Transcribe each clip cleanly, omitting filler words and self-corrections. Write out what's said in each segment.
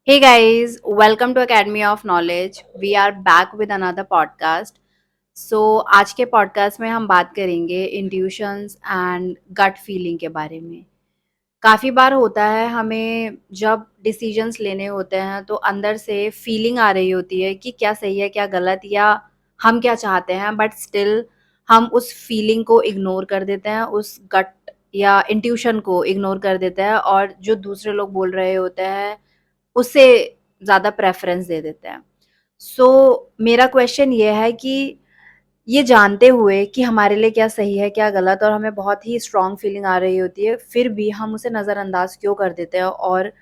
Hey guys, welcome to Academy of Knowledge. We are back with another podcast. आज के podcast में हम बात करेंगे इंट्यूशंस एंड गट फीलिंग के बारे में। काफ़ी बार होता है हमें जब डिसीजंस लेने होते हैं तो अंदर से फीलिंग आ रही होती है कि क्या सही है क्या गलत या हम क्या चाहते हैं, बट स्टिल हम उस फीलिंग को इग्नोर कर देते हैं, उस गट या इंट्यूशन को इग्नोर कर देते हैं और जो दूसरे लोग बोल रहे होते हैं उससे ज़्यादा प्रेफ़रेंस दे देते हैं। मेरा क्वेश्चन ये है कि ये जानते हुए कि हमारे लिए क्या सही है, क्या गलत और हमें बहुत ही स्ट्रॉन्ग फीलिंग आ रही होती है, फिर भी हम उसे नज़रअंदाज़ क्यों कर देते हैं और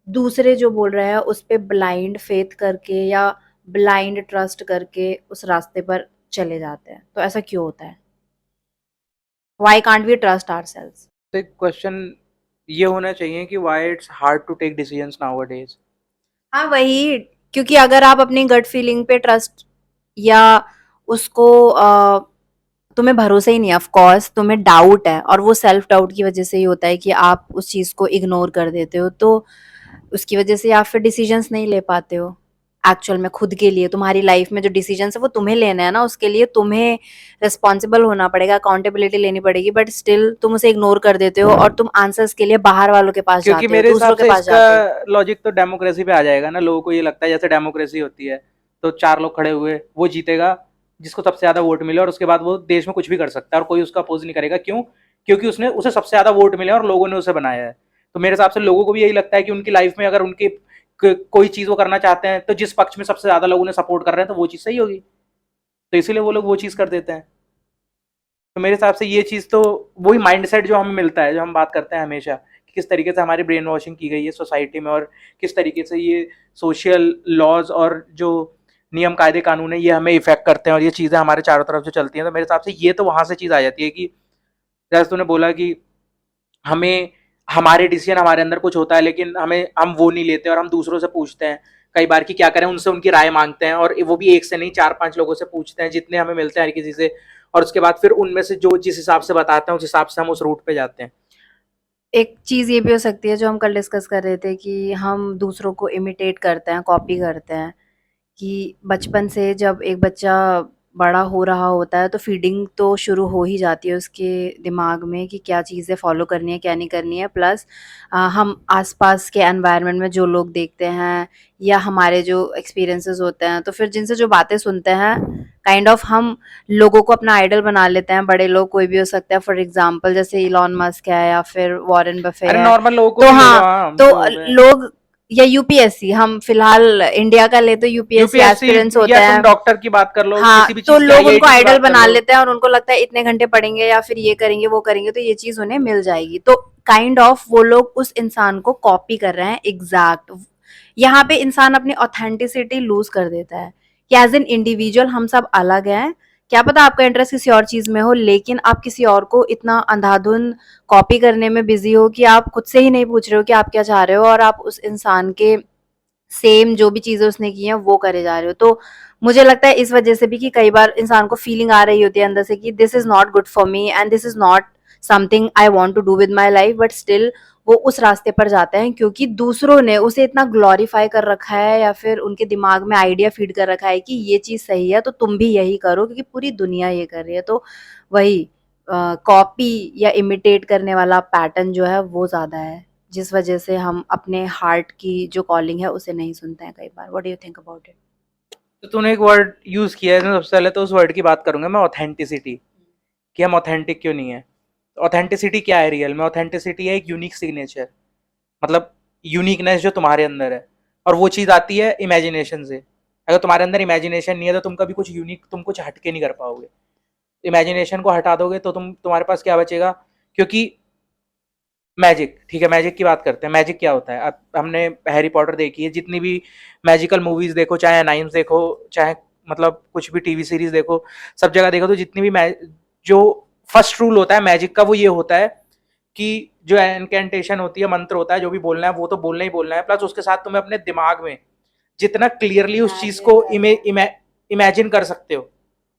दूसरे जो बोल रहे हैं उस पे ब्लाइंड फ़ेथ करके या ब्लाइंड ट्रस्ट करके उस रास्ते पर चले जाते हैं। तो ऐसा क्यों होता है? Why can't we trust ourselves? तो एक क्वेश्चन ये होना चाहिए कि why it's hard to take decisions nowadays. हाँ, वही, क्योंकि अगर आप अपनी गट फीलिंग पे ट्रस्ट या उसको तुम्हें भरोसा ही नहीं है, ऑफ कोर्स तुम्हें डाउट है और वो सेल्फ डाउट की वजह से ही होता है कि आप उस चीज़ को इग्नोर कर देते हो, तो उसकी वजह से आप फिर डिसीजंस नहीं ले पाते हो। एक्चुअल में खुद के लिए तुम्हारी लाइफ में जो डिसीजंस है वो तुम्हें लेना है ना, उसके लिए तुम्हें रिस्पॉन्सिबल होना पड़ेगा, अकाउंटेबिलिटी लेनी पड़ेगी, बट स्टिल तुम उसे इग्नोर कर देते हो और तुम आंसर्स के लिए बाहर वालों के पास क्योंकि जाते हो, मेरे हिसाब दूसरों के से पास इसका जाते हो। लॉजिक तो डेमोक्रेसी पे आ जाएगा ना। लोगों को ये लगता है जैसे डेमोक्रेसी होती है तो चार लोग खड़े हुए वो जीतेगा जिसको सबसे ज्यादा वोट मिले, और उसके बाद वो देश में कुछ भी कर सकता है और कोई उसका अपोज नहीं करेगा। क्यों? क्योंकि उसने उसे सबसे ज्यादा वोट मिले और लोगों ने उसे बनाया है। तो मेरे हिसाब से लोगों को भी यही लगता है कि उनकी लाइफ में अगर उनकी कोई चीज वो करना चाहते हैं तो जिस पक्ष में सबसे ज्यादा लोगों ने सपोर्ट कर रहे हैं तो वो चीज सही होगी। तो इसीलिए वो लोग वो चीज कर देते हैं। तो मेरे हिसाब से ये चीज़ तो वही माइंडसेट जो हमें मिलता है, जो हम बात करते हैं हमेशा कि किस तरीके से हमारी ब्रेन वॉशिंग की गई है सोसाइटी में, और किस तरीके से ये सोशल लॉज और जो नियम कायदे कानून है ये हमें इफेक्ट करते हैं और ये चीज़ें हमारे चारों तरफ जो चलती हैं। तो मेरे हिसाब से ये तो वहाँ से चीज़ आ जाती है कि जैसे तूने बोला कि हमें हमारे डिसीजन हमारे अंदर कुछ होता है लेकिन हम वो नहीं लेते और हम दूसरों से पूछते हैं कई बार कि क्या करें, उनसे उनकी राय मांगते हैं, और वो भी एक से नहीं चार पांच लोगों से पूछते हैं जितने हमें मिलते हैं हर किसी से। और उसके बाद फिर उनमें से जो जिस हिसाब से बताते हैं उस हिसाब से हम उस रूट पे जाते हैं। एक चीज़ ये भी हो सकती है जो हम कल डिस्कस कर रहे थे कि हम दूसरों को इमिटेट करते हैं, कॉपी करते हैं। कि बचपन से जब एक बच्चा बड़ा हो रहा होता है तो फीडिंग तो शुरू हो ही जाती है उसके दिमाग में कि क्या चीज़ें फॉलो करनी है क्या नहीं करनी है, प्लस हम आसपास के एनवायरनमेंट में जो लोग देखते हैं या हमारे जो एक्सपीरियंसेस होते हैं तो फिर जिनसे जो बातें सुनते हैं काइंड ऑफ हम लोगों को अपना आइडल बना लेते हैं। बड़े लोग कोई भी हो सकता है, फॉर एग्जांपल जैसे इलॉन मस्क है या फिर वॉरेन बफे अरे है। नॉर्मल लोगों को तो भी ले लो, हाँ, हाँ तो जो हो गए लोग या यूपीएससी, हम फिलहाल इंडिया का ले तो यूपीएससी यूपीएससी, एस्पिरेंट्स होते या तुम हैं। डॉक्टर की बात कर लो, हाँ, किसी भी तो चीज की लोग उनको आईआईटी की आइडल बात कर बना लो। लेते हैं और उनको लगता है इतने घंटे पढ़ेंगे या फिर ये करेंगे वो करेंगे तो ये चीज उन्हें मिल जाएगी। तो काइंड ऑफ वो लोग उस इंसान को कॉपी कर रहे हैं एग्जैक्ट। यहाँ पे इंसान अपनी ऑथेंटिसिटी लूज कर देता है कि एज एन इंडिविजुअल हम सब अलग हैं। क्या पता आपका इंटरेस्ट किसी और चीज में हो, लेकिन आप किसी और को इतना अंधाधुंध कॉपी करने में बिजी हो कि आप खुद से ही नहीं पूछ रहे हो कि आप क्या चाह रहे हो और आप उस इंसान के सेम जो भी चीजें उसने की हैं वो करे जा रहे हो। तो मुझे लगता है इस वजह से भी कि कई बार इंसान को फीलिंग आ रही होती है अंदर से कि this is not good for me and this is not something I want to do with my life, but still वो उस रास्ते पर जाते हैं क्योंकि दूसरों ने उसे इतना ग्लोरीफाई कर रखा है या फिर उनके दिमाग में आइडिया फीड कर रखा है कि ये चीज सही है तो तुम भी यही करो क्योंकि पूरी दुनिया ये कर रही है। तो वही कॉपी या इमिटेट करने वाला पैटर्न जो है वो ज्यादा है, जिस वजह से हम अपने हार्ट की जो कॉलिंग है उसे नहीं सुनते हैं कई बार। What do you think about it? तो तूने एक वर्ड यूज किया है, तो सबसे पहले तो उस वर्ड की बात करूंगा मैं, ऑथेंटिसिटी। कि हम ऑथेंटिक क्यों नहीं है। ऑथेंटिसिटी क्या है रियल में? ऑथेंटिसिटी है एक यूनिक सिग्नेचर, मतलब यूनिकनेस जो तुम्हारे अंदर है। और वो चीज़ आती है इमेजिनेशन से। अगर तुम्हारे अंदर इमेजिनेशन नहीं है तो तुम कभी कुछ यूनिक, तुम कुछ हटके नहीं कर पाओगे। इमेजिनेशन को हटा दोगे तो तुम्हारे पास क्या बचेगा? क्योंकि मैजिक, ठीक है, मैजिक की बात करते हैं। मैजिक क्या होता है? अब हमने हैरी पॉटर देखी है, जितनी भी मैजिकल मूवीज देखो, चाहे नाइम्स देखो, चाहे मतलब कुछ भी टीवी सीरीज देखो, सब जगह देखो तो जितनी भी जो फर्स्ट रूल होता है मैजिक का वो ये होता है कि जो एनकेंटेशन होती है, मंत्र होता है, जो भी बोलना है वो तो बोलना ही बोलना है, प्लस उसके साथ तुम्हें अपने दिमाग में जितना क्लियरली उस चीज को इमेजिन कर सकते हो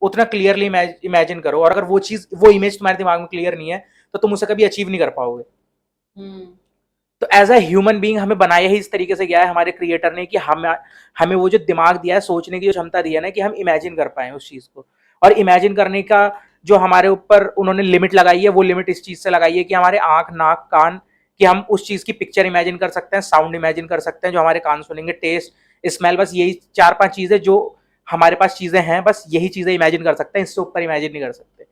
उतना क्लियरली इमेजिन करो। और अगर वो इमेज तुम्हारे दिमाग में क्लियर नहीं है तो तुम उसे कभी अचीव नहीं कर पाओगे। हम्म। तो एज अ ह्यूमन बीइंग हमें बनाया ही इस तरीके से गया है हमारे क्रिएटर ने कि हमें वो जो दिमाग दिया है, सोचने की जो क्षमता दी है ना, कि हम इमेजिन कर पाए उस चीज को। और इमेजिन करने का जो हमारे ऊपर उन्होंने लिमिट लगाई है, वो लिमिट इस चीज से लगाई है कि हमारे आंख, नाक, कान, कि हम उस चीज की पिक्चर इमेजिन कर सकते हैं, साउंड इमेजिन कर सकते हैं जो हमारे कान सुनेंगे, टेस्ट, स्मेल, बस यही 4-5 चीजें जो हमारे पास चीजें हैं, बस यही चीजें इमेजिन कर सकते हैं, इससे ऊपर इमेजिन नहीं कर सकते।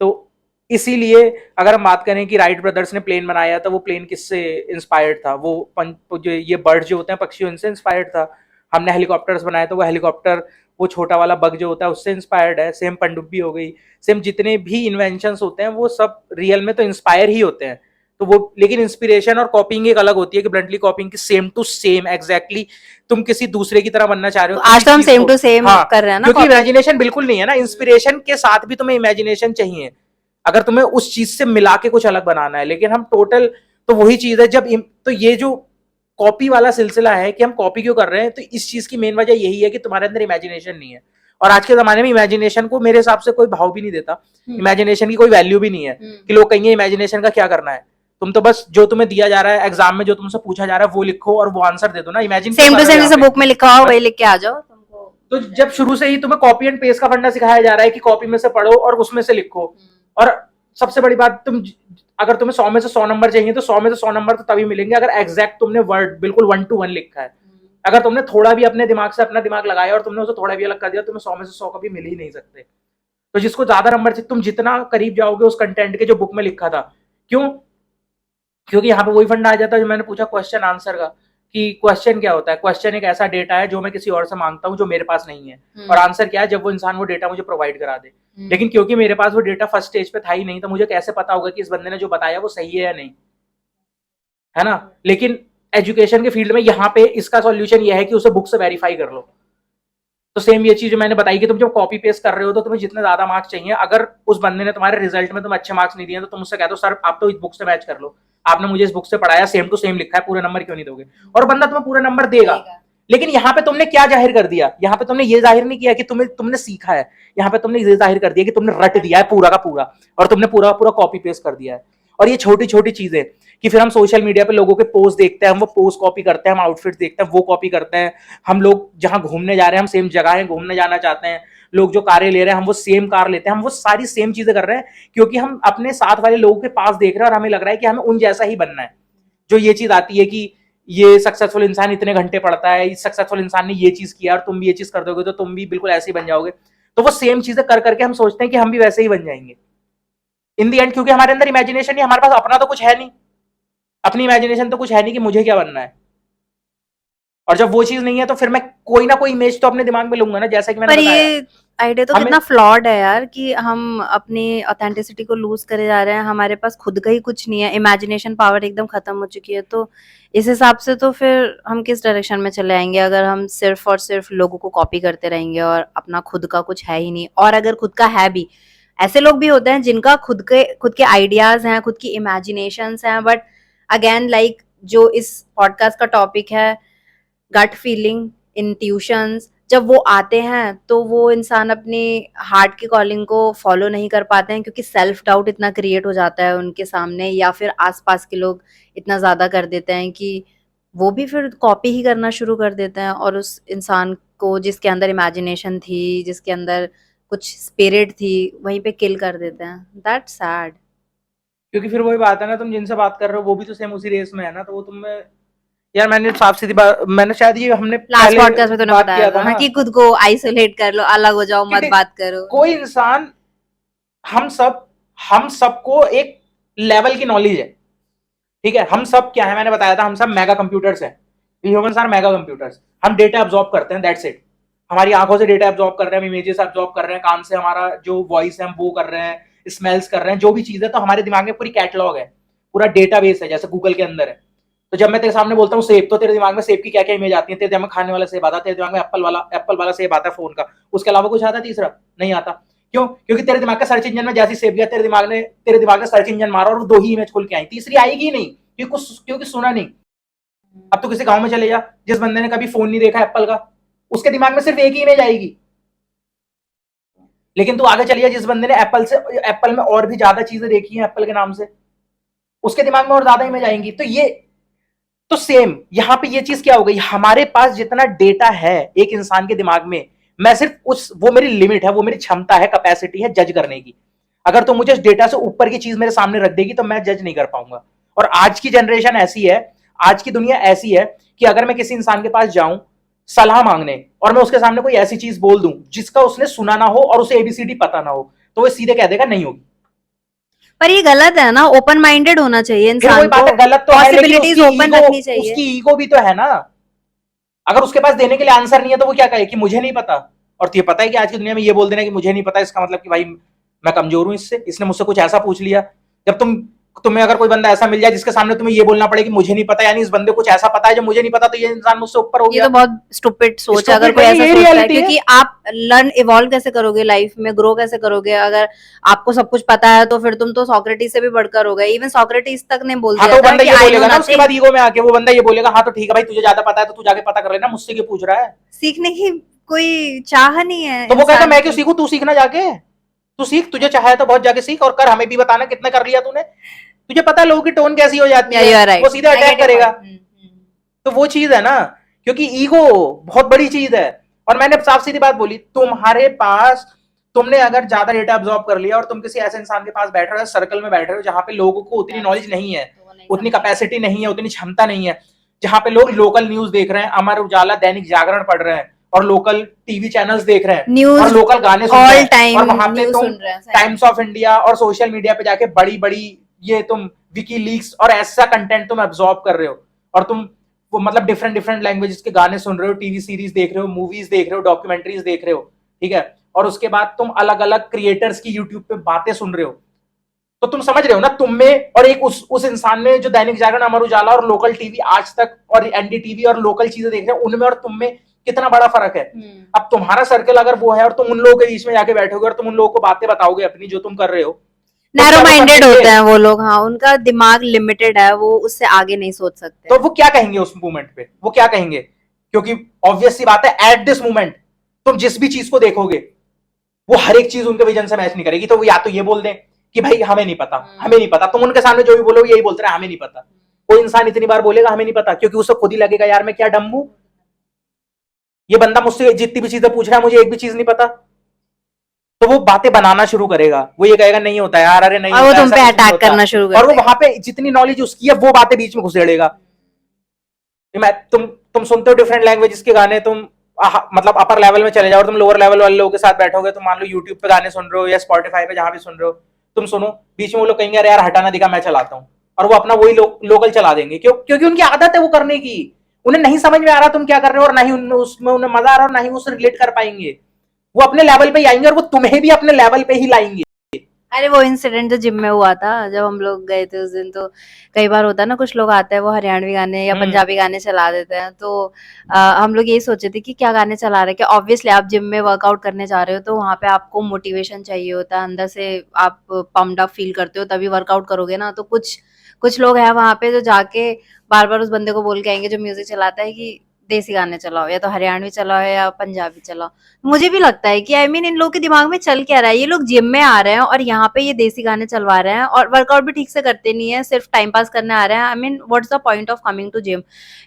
तो इसीलिए अगर हम बात करें कि राइट ब्रदर्स ने प्लेन बनाया, तो वो प्लेन किससे इंस्पायर्ड था? वो जो ये बर्ड जो होते हैं, पक्षी, उनसे इंस्पायर्ड था। हमने हेलीकॉप्टर्स बनाए, तो वो हेलीकॉप्टर, वो छोटा वाला बग जो होता है, उससे इंस्पायर्ड है। सेम पनडुब्बी हो गई, सेम जितने भी इन्वेंशन होते हैं, वो सब रियल में तो इंस्पायर ही होते हैं। तो वो, लेकिन इंस्पिरेशन और कॉपिंग एक अलग होती है, कि ब्लंटली कॉपिंग की सेम टू सेम एग्जैक्टली तुम किसी दूसरे की तरह बनना चाह रहे तो हो आज किसी तो हम चीज सेम को। टू सेम हाँ, कर रहे हैं ना क्योंकि कॉपी। इमेजिनेशन बिल्कुल नहीं है ना, इंस्पिरेशन के साथ भी तुम्हें इमेजिनेशन चाहिए अगर तुम्हें उस चीज से मिला के कुछ अलग बनाना है। लेकिन हम टोटल, तो वही चीज है जब तो ये जो कॉपी वाला सिलसिला है कि हम कॉपी क्यों कर रहे हैं, तो इस चीज की मेन वजह यही है कि तुम्हारे अंदर इमेजिनेशन नहीं है। और आज के जमाने में इमेजिनेशन को मेरे हिसाब से कोई भाव भी नहीं देता, इमेजिनेशन की कोई वैल्यू भी नहीं है। कि लोग कहेंगे इमेजिनेशन का क्या करना है, तुम तो बस जो तुम्हें दिया जा रहा है एग्जाम में, जो तुमसे पूछा जा रहा है वो लिखो और वो आंसर दे दो ना, इमेजिन क्यों सेम कर टू रहे हो सेम यहाँ जैसे पे? बुक में लिखा हो बस, वही लिख के आ जाओ तुमको। तो जब शुरू से ही तुम्हें कॉपी एंड पेस्ट का फंडा सिखाया जा रहा है कि कॉपी में से पढ़ो और उसमें से लिखो, और सबसे बड़ी बात, अगर तुम्हें 100 में से 100 नंबर चाहिए, तो 100 में से 100 नंबर तो तभी मिलेंगे अगर एग्जैक्ट तुमने वर्ड बिल्कुल 1 to 1 लिखा है। अगर तुमने थोड़ा भी अपने दिमाग से अपना दिमाग लगाया और तुमने उसे थोड़ा भी अलग कर दिया, तुम्हें 100 में से 100 कभी मिल ही नहीं सकते। तो जिसको ज्यादा नंबर, तुम जितना करीब जाओगे उस कंटेंट के जो बुक में लिखा था, क्यों? क्योंकि यहाँ पे वही फंडा आ जाता है जो मैंने पूछा क्वेश्चन आंसर का, कि क्वेश्चन क्या होता है? क्वेश्चन एक ऐसा डेटा है जो मैं किसी और से मांगता हूँ जो मेरे पास नहीं है, और आंसर क्या है? जब वो इंसान वो डेटा मुझे प्रोवाइड करा दे। लेकिन क्योंकि मेरे पास वो डेटा फर्स्ट स्टेज पे था ही नहीं, तो मुझे कैसे पता होगा कि इस बंदे ने जो बताया वो सही है या नहीं, है ना? लेकिन एजुकेशन के फील्ड में यहाँ पे इसका सॉल्यूशन ये है कि उसे बुक से वेरीफाई कर लो। तो सेम ये चीज मैंने बताई कि तुम जब कॉपी पेस्ट कर रहे हो, तो तुम्हें जितने ज्यादा मार्क्स चाहिए, अगर उस बंदे ने तुम्हारे रिजल्ट में तुम्हें अच्छे मार्क्स नहीं दिए, तो तुम उससे कह दो सर आप तो इस बुक से मैच कर लो, आपने मुझे इस बुक से पढ़ाया, सेम टू सेम लिखा है, पूरे नंबर क्यों नहीं दोगे? और बंदा तुम्हें पूरे नंबर देगा। लेकिन यहाँ पे तुमने क्या जाहिर कर दिया? यहाँ पे तुमने ये जाहिर नहीं किया कि तुमने सीखा है, यहाँ पे तुमने ये जाहिर कर दिया कि तुमने रट दिया है पूरा का पूरा, और तुमने पूरा पूरा कॉपी पेस्ट कर दिया है। और ये छोटी छोटी चीजें, कि फिर हम सोशल मीडिया पे लोगों के पोस्ट देखते हैं, हम वो पोस्ट कॉपी करते हैं, हम आउटफिट देखते हैं वो कॉपी करते हैं, हम लोग जहां घूमने जा रहे हैं, हम सेम जगह है घूमने जाना चाहते हैं, लोग जो कारें ले रहे हैं हम वो सेम कार लेते हैं, हम वो सारी सेम चीजें कर रहे हैं, क्योंकि हम अपने साथ वाले लोगों के पास देख रहे हैं और हमें लग रहा है कि हमें उन जैसा ही बनना है। जो ये चीज आती है कि ये सक्सेसफुल इंसान इतने घंटे पढ़ता है, इस सक्सेसफुल इंसान ने ये चीज किया और तुम भी ये चीज कर दोगे तो तुम भी बिल्कुल ऐसे ही बन जाओगे। तो वो सेम चीजें कर करके हम सोचते हैं कि हम भी वैसे ही बन जाएंगे इन दी एंड, क्योंकि हमारे अंदर इमेजिनेशन नहीं, हमारे पास अपना तो कुछ है नहीं, अपनी इमेजिनेशन तो कुछ है नहीं कि मुझे क्या बनना है। और जब वो चीज नहीं है, तो फिर मैं कोई ना कोई इमेज तो अपने दिमाग में लूंगा ना, जैसा कि मैंने पर बताया। ये आइडिया तो हमें कितना फ्लॉड है यार, कि हम अपनी ऑथेंटिसिटी को लूज करे जा रहे हैं, हमारे पास खुद का ही कुछ नहीं है, इमेजिनेशन पावर एकदम खत्म हो चुकी है। तो इस हिसाब से तो फिर हम किस डायरेक्शन में चले आएंगे, अगर हम सिर्फ और सिर्फ लोगों को कॉपी करते रहेंगे और अपना खुद का कुछ है ही नहीं। और अगर खुद का है भी, ऐसे लोग भी होते हैं जिनका खुद के आइडियाज हैं, खुद की इमेजिनेशंस हैं, बट अगेन लाइक जो इस पॉडकास्ट का टॉपिक है, गट फीलिंग, इंट्यूशंस, जब वो आते हैं तो वो इंसान अपने हार्ट की कॉलिंग को फॉलो नहीं कर पाते हैं, क्योंकि सेल्फ डाउट इतना क्रिएट हो जाता है उनके सामने, या फिर आसपास के लोग इतना ज्यादा कर देते हैं कि वो भी फिर कॉपी ही करना शुरू कर देते हैं, और उस इंसान को जिसके अंदर इमेजिनेशन थी, जिसके अंदर कुछ स्पिरिट थी, वहीं पे किल कर देते हैं। That's sad. क्योंकि फिर वही बात है ना, तुम जिनसे बात कर रहे हो वो भी तो सेम उसी रेस में है ना, तो वो तुम्हें, यार मैंने साफ सीधी बात, मैंने शायद ये हमने लास्ट पहले पॉडकास्ट में तूने बात बताया किया था था ना, कि खुद को आइसोलेट कर लो, अलग हो जाओ, मत कि बात करो। कोई इंसान, हम सब, हम सबको एक लेवल की नॉलेज है, ठीक है? हम सब क्या है, मैंने बताया था, हम सब मेगा कंप्यूटर्स हैं, ह्यूमंस आर मेगा कंप्यूटर्स। हम डेटा अब्सॉर्ब करते हैं, दैट्स इट। हमारी आंखों से डेटा अब्सॉर्ब कर रहे हैं, हम इमेजेस अब्सॉर्ब कर रहे हैं, कान से हमारा जो वॉइस है हम वो कर रहे हैं, स्मेल्स कर रहे हैं, जो भी चीज है, तो हमारे दिमाग में पूरी कैटलॉग है, पूरा डेटाबेस है, जैसे गूगल के अंदर है। तो जब मैं तेरे सामने बोलता हूँ सेब, तो तेरे दिमाग में सेब की क्या क्या इमेज आती है? तेरे दिमाग में खाने वाला सेब आता है, तेरे दिमाग में एप्पल वाला सेब आता है फोन का, उसके अलावा कुछ आता है तीसरा? नहीं आता। क्यों? क्योंकि तेरे दिमाग का सर्च इंजन में जैसी सेब गया, तेरे दिमाग ने सर्च इंजन मारा और 2 ही इमेज खुल के आई, तीसरी आएगी ही नहीं, क्योंकि सुना नहीं। अब तो किसी गांव में चले जा, जिस बंदे ने कभी फोन नहीं देखा एप्पल का, उसके दिमाग में सिर्फ एक ही इमेज आएगी। लेकिन तू आगे चलिए, जिस बंदे ने एप्पल में और भी ज्यादा चीजें देखी हैं एप्पल के नाम से, उसके दिमाग में और ज्यादा इमेज आएंगी। तो सेम यहां पे ये चीज क्या हो गई, हमारे पास जितना डेटा है एक इंसान के दिमाग में, मैं सिर्फ वो मेरी लिमिट है, वो मेरी क्षमता है, कैपेसिटी है जज करने की। अगर तुम मुझे डेटा से ऊपर की चीज मेरे सामने रख देगी तो मैं जज नहीं कर पाऊंगा। और आज की जनरेशन ऐसी है, आज की दुनिया ऐसी है कि अगर मैं किसी इंसान के पास जाऊं सलाह मांगने और मैं उसके सामने कोई ऐसी चीज बोल दूं जिसका उसने सुना ना हो और उसे एबीसीडी पता ना हो, तो वो सीधे कह देगा नहीं होगी। पर ये गलत है ना, ओपन माइंडेड होना चाहिए फिर वही इंसान बात को, है, गलत तो है लेकिन पॉसिबिलिटीज ओपन रखनी चाहिए। उसकी ईगो भी तो है ना। अगर उसके पास देने के लिए आंसर नहीं है तो वो क्या कहे कि मुझे नहीं पता। और तुझे पता है कि आज की दुनिया में ये बोल देना कि मुझे नहीं पता, इसका मतलब कि भाई मैं कमजोर हूं, इसने मुझसे कुछ ऐसा पूछ लिया। जब तुम्हें अगर कोई बंदा ऐसा मिल जाए जिसके सामने तुम्हें ये बोलना पड़े कि मुझे नहीं पता, यानी इस बंदे को कुछ ऐसा पता है जो मुझे नहीं पता, तो ये इंसान मुझसे ऊपर हो ये गया। तो बहुत स्टूपिड सोच है अगर Stupid कोई नहीं, ऐसा ये सोचता है, reality है। क्योंकि आप लर्न इवॉल्व कैसे करोगे लाइफ में, ग्रो कैसे करोगे अगर आपको सब कुछ पता है? तो फिर तुम तो सोक्रेटिस से भी बढ़कर हो गए। इवन सोक्रेटिस तक ने बोल हाँ तो दिया वो था बंदा कि ये आई नो बोलेगा ना उसके नथिंग। बाद ईगो में आके, वो बंदा ये बोलेगा हाँ तो ठीक है भाई, तुझे ज्यादा पता है तो तू जाके पता कर लेना, मुझसे क्यों पूछ रहा है। सीखने की कोई चाह नहीं है तो वो कहेगा इंसान मैं क्यों की। सीखूं, तू सीखना जाके, तू सीख, तुझे चाहे तो बहुत जाके सीख और कर, हमें भी बताना कितना कर लिया तूने। तुझे पता है लोगों की टोन कैसी हो जाती या है, यू आर वो राइट, सीधे आई अटैक गेट योर करेगा। पॉइंट। तो वो चीज है ना, क्योंकि ईगो बहुत बड़ी चीज है। और मैंने साफ सीधी बात बोली, तुम्हारे पास, तुमने अगर ज्यादा डेटा ऑब्जॉर्व कर लिया और तुम किसी ऐसे इंसान के पास बैठ रहे हो, सर्कल में बैठ रहे हो जहां पे लोगों को उतनी नॉलेज नहीं है, उतनी कैपेसिटी नहीं है, उतनी क्षमता नहीं है, जहां पे लोग लोकल न्यूज देख रहे हैं, अमर उजाला दैनिक जागरण पढ़ रहे हैं और लोकल टीवी चैनल्स देख रहे हैं और न्यूज लोकल गाने सुन रहे ऑल हैं, टाइम और वहां पे न्यूज तुम सुन रहे हैं सही में। टाइम्स ऑफ इंडिया और सोशल मीडिया पे जाके बड़ी बड़ी ये तुम विकी लीक्स और ऐसा कंटेंट तुम एब्जॉर्ब कर रहे हो, और तुम वो मतलब डिफरेंट डिफरेंट लैंग्वेजेस के गाने सुन रहे हो, टीवी सीरीज देख रहे हो, मूवीज देख रहे हो, डॉक्यूमेंट्रीज देख रहे हो, ठीक है, और उसके बाद तुम अलग अलग क्रिएटर्स की यूट्यूब पे बातें सुन रहे हो। तो तुम समझ रहे हो ना, तुम में और एक उस इंसान में जो दैनिक जागरण, अमर उजाला और लोकल टीवी आज तक और एनडीटीवी और लोकल चीजें देख रहे हैं, उनमें और तुम में कितना बड़ा फर्क है। अब तुम्हारा सर्कल अगर वो है और तुम उन लोगों के बीच में जाके बैठोगे और तुम उन लोगों को बातें बताओगे अपनी जो तुम कर रहे हो, तो नैरो क्या वो माइंडेड समझेंगे? होते हैं वो लोग, हाँ, उनका दिमाग लिमिटेड है, वो उससे आगे नहीं सोच सकते तो हैं। वो क्या कहेंगे उस मोमेंट पे, वो क्या कहेंगे? क्योंकि ऑब्वियस सी बात है, एट दिस मोमेंट तुम जिस भी चीज को देखोगे वो हर एक चीज उनके विजन से मैच नहीं करेगी। तो वो या तो ये बोल दें कि भाई हमें नहीं पता, हमें नहीं पता, तुम उनके सामने जो भी बोलोगे यही बोलते रहे हमें नहीं पता। कोई इंसान इतनी बार बोलेगा हमें नहीं पता क्योंकि उसे खुद ही लगेगा यार मैं क्या डम हूं, ये बंदा मुझसे जितनी भी चीजें पूछ रहा है मुझे एक भी चीज नहीं पता। तो वो बातें बनाना शुरू करेगा, वो ये कहेगा नहीं होता यार, अरे नहीं और वो होता, तुम ऐसा पे कुछ नहीं अटैक होता। करना शुरू और कर वो देगा। वहां पे जितनी नॉलेज उसकी है वो बातें बीच में घुसेड़ेगा। मैं तुम सुनते हो डिफरेंट लैंग्वेजेस के गाने, तुम मतलब अपर लेवल में चले जाओ और तुम लोअर लेवल वाले लोगों के साथ बैठोगे, तुम मान लो यूट्यूब पे गाने सुन रहे हो या स्पॉटिफाई पे जहां भी सुन रहे हो, तुम सुनो, बीच में वो लोग कहेंगे अरे यार हटाना दिखा मैं चलाता हूँ, और वो अपना वही लोकल चला देंगे। क्योंकि उनकी आदत है वो करने की। उन्हें नहीं समझ में आ रहा तुम क्या कर रहे हो और ना ही उसमें उन्हें मजा आ रहा और ना ही उससे रिलेट कर पाएंगे। वो अपने लेवल पे ही आएंगे और वो तुम्हें भी अपने लेवल पे ही लाएंगे। अरे वो इंसिडेंट जो जिम में हुआ था जब हम लोग गए थे उस दिन, तो कई बार होता है ना, कुछ लोग आते हैं वो हरियाणवी गाने या पंजाबी गाने चला देते हैं, तो हम लोग यही सोचे थे कि क्या गाने चला रहे हैं, कि ऑब्वियसली आप जिम में वर्कआउट करने जा रहे हो तो वहां पे आपको मोटिवेशन चाहिए होता है, अंदर से आप पम्प्ड अप फील करते हो तभी वर्कआउट करोगे ना। तो कुछ कुछ लोग हैं वहां पे जो जाके बार बार उस बंदे को बोल के आएंगे जो म्यूजिक चलाता है कि देसी गाने चलाओ, या तो हरियाणवी चलाओ या पंजाबी चलाओ। मुझे भी लगता है कि आई मीन इन लोगों के दिमाग में चल क्या रहा है, ये लोग जिम में आ रहे हैं और यहाँ पे ये देसी गाने चलवा रहे हैं और वर्कआउट भी ठीक से करते नहीं है, सिर्फ टाइम पास करने आ रहे हैं। I mean what's the point of coming to gym?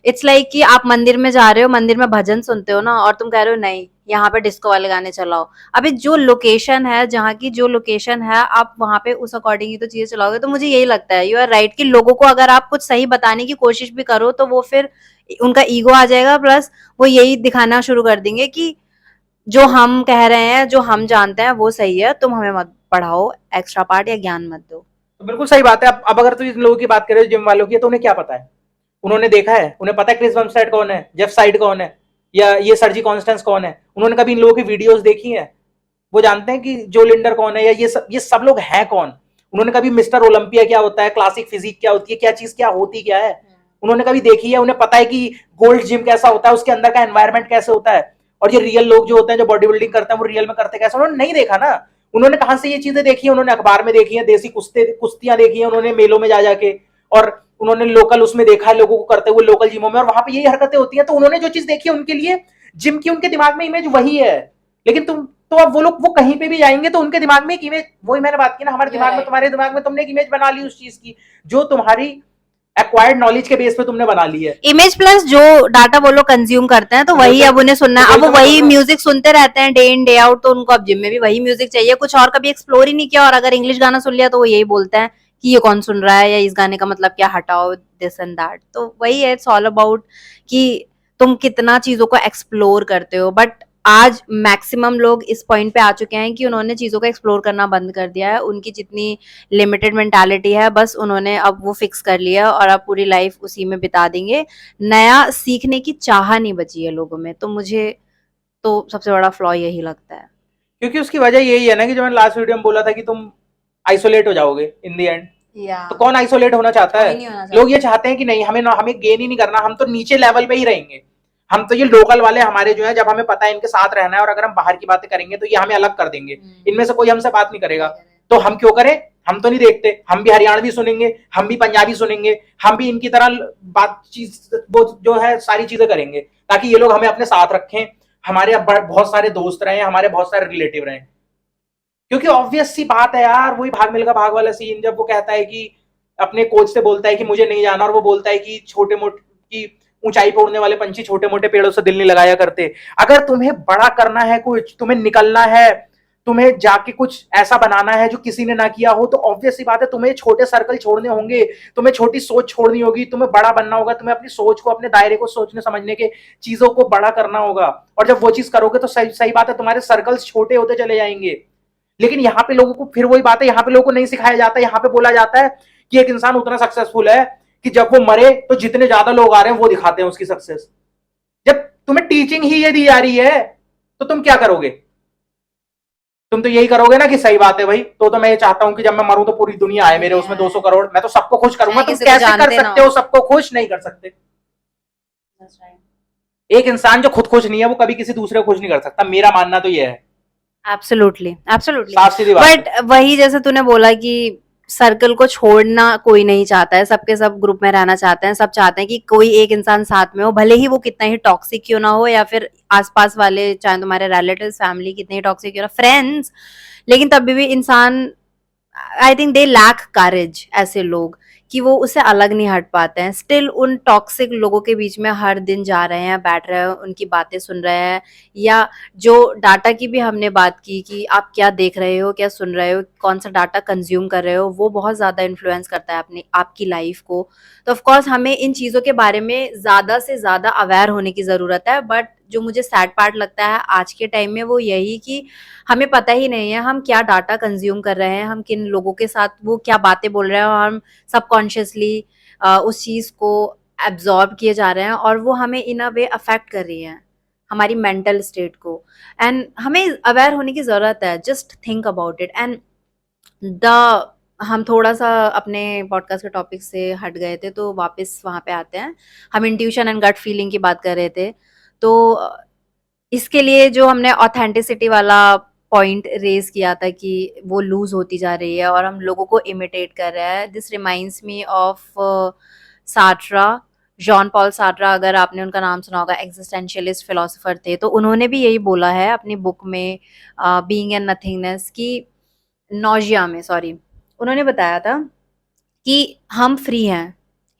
It's like कि आप मंदिर में जा रहे हो, मंदिर में भजन सुनते हो ना, और तुम कह रहे हो नहीं यहाँ पे डिस्को वाले गाने चलाओ। अभी जो लोकेशन है, जहाँ की जो लोकेशन है, आप वहां पे उस अकॉर्डिंग ही तो चीजें चलाओगे। तो मुझे यही लगता है यू आर राइट कि लोगों को अगर आप कुछ सही बताने की कोशिश भी करो तो वो फिर उनका ईगो आ जाएगा, प्लस वो यही दिखाना शुरू कर देंगे कि जो हम कह रहे हैं, जो हम जानते हैं वो सही है, तुम हमें मत पढ़ाओ, एक्स्ट्रा पार्ट या ज्ञान मत दो। तो बिल्कुल सही बात है। अब अगर तुम इन लोगों की बात करें जिम वालों की, तो उन्हें क्या पता है? उन्होंने देखा है, उन्हें पता है क्रिस बमस्टेड कौन है, जेफ साइड कौन है, या ये सर्जी कॉन्स्टेंस कौन है? उन्होंने कभी इन लोगों की वीडियोस देखी है? वो जानते हैं कि जो लिंडर कौन है या ये सब लोग हैं कौन? उन्होंने कभी मिस्टर ओलंपिया क्या होता है, क्लासिक फिजिक क्या होती है, क्या चीज क्या होती क्या है, उन्होंने कभी देखी है? उन्हें पता है कि गोल्ड जिम कैसा होता है, उसके अंदर का एनवायरमेंट कैसे होता है, और ये रियल लोग जो होते हैं जो बॉडी बिल्डिंग करते हैं वो रियल में करते कैसे? उन्होंने नहीं देखा ना। उन्होंने कहां से ये चीजें देखी है? उन्होंने अखबार में देखी है, देसी कुश्तियां देखी है उन्होंने मेलों में जा जाके, और उन्होंने लोकल उसमें देखा है लोगों को करते हुए लोकल जिमों में, और वहां पे यही हरकतें होती हैं। तो उन्होंने जो चीज देखी है उनके लिए जिम की उनके दिमाग में इमेज वही है। लेकिन तो अब वो लोग वो कहीं पे भी जाएंगे तो उनके दिमाग में एक इमेज, वही मैंने बात की ना, हमारे दिमाग में, तुम्हारे दिमाग में तुमने एक इमेज बना ली उस चीज की, जो तुम्हारी एक्वायर्ड नॉलेज के बेस पे तुमने बना ली है। इमेज प्लस जो डाटा वो लोग कंज्यूम करते हैं, तो वही अब उन्हें सुनना है। तो अब वो वही तो मैं वही बोल रहा हूँ। म्यूजिक सुनते रहते हैं डे इन डे आउट, तो उनको अब जिम में भी वही म्यूजिक चाहिए, कुछ और कभी एक्सप्लोर ही नहीं किया। और अगर इंग्लिश गाना सुन लिया तो वो यही बोलते हैं कि ये कौन सुन रहा है, या इस गाने का मतलब क्या, हटाओ दिस एंड दैट। तो वही है, इट्स ऑल अबाउट कि तुम कितना चीजों को एक्सप्लोर करते हो। बट आज मैक्सिमम लोग इस पॉइंट पे आ चुके हैं कि उन्होंने चीजों को एक्सप्लोर करना बंद कर दिया है। उनकी जितनी लिमिटेड मेंटालिटी है, बस उन्होंने अब वो फिक्स कर लिया और अब पूरी लाइफ उसी में बिता देंगे। नया सीखने की चाह नहीं बची है लोगों में। तो मुझे तो सबसे बड़ा फ्लॉ यही लगता है। क्योंकि उसकी वजह यही है ना कि जो मैंने लास्ट वीडियो में बोला था कि तुम आइसोलेट हो जाओगे इन दी एंड। या तो कौन आइसोलेट होना चाहता कोई है? नहीं होना लोग ये चाहता। चाहते हैं कि नहीं, हमें गेन ही नहीं करना, हम तो नीचे लेवल पे ही रहेंगे। हम तो ये लोकल वाले हमारे जो है, जब हमें पता है इनके साथ रहना है और अगर हम बाहर की बातें करेंगे तो ये हमें अलग कर देंगे, इनमें से कोई हमसे बात नहीं करेगा। तो हम क्यों करें? हम तो नहीं देखते, हम भी हरियाणवी सुनेंगे, हम भी पंजाबी सुनेंगे, हम भी इनकी तरह बातचीत वो जो है सारी चीजें करेंगे, ताकि ये लोग हमें अपने साथ रखें, हमारे अब बहुत सारे दोस्त रहे, हमारे बहुत सारे रिलेटिव रहे। क्योंकि ऑब्वियस सी बात है यार, वही भाग मिल्खा भाग वाला सीन, जब वो कहता है कि अपने कोच से बोलता है कि मुझे नहीं जाना, और वो बोलता है कि छोटे मोटे की ऊंचाई पे उड़ने वाले पंछी छोटे मोटे पेड़ों से दिल नहीं लगाया करते। अगर तुम्हें बड़ा करना है, कुछ तुम्हें निकलना है, तुम्हें जाके कुछ ऐसा बनाना है जो किसी ने ना किया हो, तो ऑब्वियस सी बात है तुम्हें छोटे सर्कल छोड़ने होंगे, तुम्हें छोटी सोच छोड़नी होगी, तुम्हें बड़ा बनना होगा, तुम्हें अपनी सोच को, अपने दायरे को सोचने समझने के चीजों को बड़ा करना होगा। और जब वो चीज करोगे तो सही सही बात है, तुम्हारे सर्कल्स छोटे होते चले जाएंगे। लेकिन यहाँ पे लोगों को फिर वही बात है, यहाँ पे लोगों को नहीं सिखाया जाता। यहाँ पे बोला जाता है कि एक इंसान उतना सक्सेसफुल है कि जब वो मरे तो जितने ज्यादा लोग आ रहे हैं वो दिखाते हैं उसकी सक्सेस। जब तुम्हें टीचिंग ही ये दी जा रही है तो तुम क्या करोगे? तुम तो यही करोगे ना कि सही बात है भाई, तो मैं ये चाहता हूं कि जब मैं मरूं तो पूरी दुनिया आए मेरे उसमें 200 करोड़, मैं तो सबको खुश करूंगा। तुम कैसे कर सकते हो सबको खुश? नहीं कर सकते। एक इंसान जो खुद खुश नहीं है वो कभी किसी दूसरे को खुश नहीं कर सकता, मेरा मानना तो ये है। Absolutely absolutely. साफ सीधी बात बट वही जैसे तूने बोला कि सर्कल को छोड़ना कोई नहीं चाहता है, सबके सब ग्रुप में रहना चाहते हैं। सब चाहते हैं कि कोई एक इंसान साथ में हो, भले ही वो कितना ही टॉक्सिक क्यों ना हो, या फिर आसपास वाले चाहे तुम्हारे रिलेटिव्स फैमिली कितने ही टॉक्सिक क्यों ना, फ्रेंड्स, लेकिन तभी भी इंसान, आई थिंक दे लैक करेज, ऐसे लोग, कि वो उससे अलग नहीं हट पाते हैं। स्टिल उन टॉक्सिक लोगों के बीच में हर दिन जा रहे हैं, बैठ रहे हैं, उनकी बातें सुन रहे हैं। या जो डाटा की भी हमने बात की कि आप क्या देख रहे हो, क्या सुन रहे हो, कौन सा डाटा कंज्यूम कर रहे हो, वो बहुत ज़्यादा इन्फ्लुएंस करता है अपनी आपकी लाइफ को। तो ऑफ कोर्स हमें इन चीज़ों के बारे में ज़्यादा से ज़्यादा अवेयर होने की ज़रूरत है। बट जो मुझे सैड पार्ट लगता है आज के टाइम में वो यही कि हमें पता ही नहीं है हम क्या डाटा कंज्यूम कर रहे हैं, हम किन लोगों के साथ वो क्या बातें बोल रहे हैं, और हम सबकॉन्शियसली उस चीज़ को एब्जॉर्ब किए जा रहे हैं, और वो हमें इन अ वे अफेक्ट कर रही है, हमारी मेंटल स्टेट को। एंड हमें अवेयर होने की ज़रूरत है। Just think about it. And the हम थोड़ा सा अपने पॉडकास्ट के टॉपिक से हट गए थे, तो वापस वहाँ पे आते हैं। हम इंट्यूशन एंड गट फीलिंग की बात कर रहे थे। तो इसके लिए जो हमने ऑथेंटिसिटी वाला पॉइंट रेज किया था कि वो लूज होती जा रही है और हम लोगों को इमिटेट कर रहा है, this reminds me of Sartre, Jean Paul Sartre. अगर आपने उनका नाम सुना होगा, एग्जिस्टेंशियलिस्ट फिलोसोफर थे। तो उन्होंने भी यही बोला है अपनी बुक में बीइंग एंड नथिंगनेस की, नॉजिया में, सॉरी, उन्होंने बताया था कि हम फ्री हैं,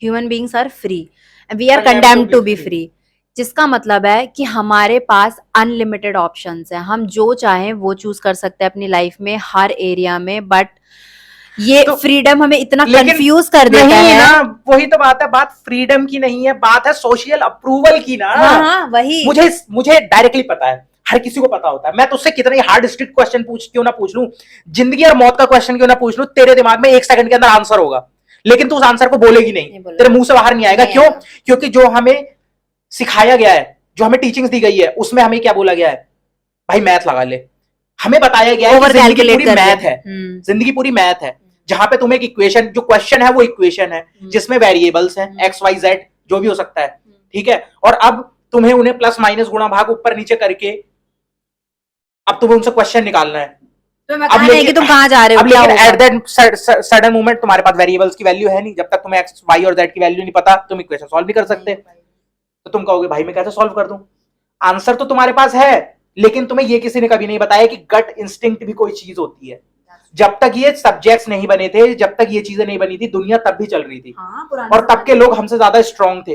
human beings are free, we are condemned to be free. जिसका मतलब है कि हमारे पास अनलिमिटेड ऑप्शंस हैं, हम जो चाहें वो चूज कर सकते हैं अपनी लाइफ में हर एरिया में। बट ये तो फ्रीडम हमें इतना लेकिन कंफ्यूज कर देता नहीं है ना, वही तो बात है, बात फ्रीडम की नहीं है, बात है सोशल अप्रूवल की ना। हाँ हाँ वही। मुझे मुझे डायरेक्टली पता है, हर किसी को पता होता है। मैं तुझसे कितने हार्ड स्ट्रिक्ट क्वेश्चन पूछ क्यों ना पूछ लूं, जिंदगी और मौत का क्वेश्चन क्यों ना पूछ लूं, तेरे दिमाग में 1 सेकंड के अंदर आंसर होगा, लेकिन तू उस आंसर को बोलेगी नहीं, तेरे मुंह से बाहर नहीं आएगा। क्यों? क्योंकि जो हमें सिखाया गया है, जो हमें टीचिंग्स दी गई है, उसमें हमें क्या बोला गया है? भाई मैथ लगा ले। हमें बताया गया है कि जिंदगी पूरी मैथ है, जिंदगी पूरी मैथ है, जहां पे तुम्हें एक इक्वेशन, जो क्वेश्चन है वो इक्वेशन है जिसमें वेरिएबल्स हैं एक्स वाई जेड, जो भी हो सकता है, ठीक है। और अब तुम्हें उन्हें प्लस माइनस गुणा भाग ऊपर नीचे करके अब तुम्हें उनसे क्वेश्चन निकालना है। तो मैं कहा नहीं कि तुम कहाँ जा रहे हो, अब लेकिन एट दैट सडन मोमेंट तुम्हारे पास वेरिएबल्स की वैल्यू है नहीं। जब तक तुम्हें एक्स वाई और जेड की वैल्यू नहीं पता, तुम इक्वेशन सॉल्व नहीं कर सकते। तो तुम कहोगे भाई मैं कैसे सॉल्व कर दूं? आंसर तो तुम्हारे पास है, लेकिन तुम्हें ये किसी ने कभी नहीं बताया कि गट इंस्टिंक्ट भी कोई चीज होती है। जब तक ये सब्जेक्ट्स नहीं बने थे, जब तक ये चीजें नहीं बनी थी, दुनिया तब भी चल रही थी। हाँ, पुराने और तब के जमाने लोग हमसे ज्यादा स्ट्रांग थे,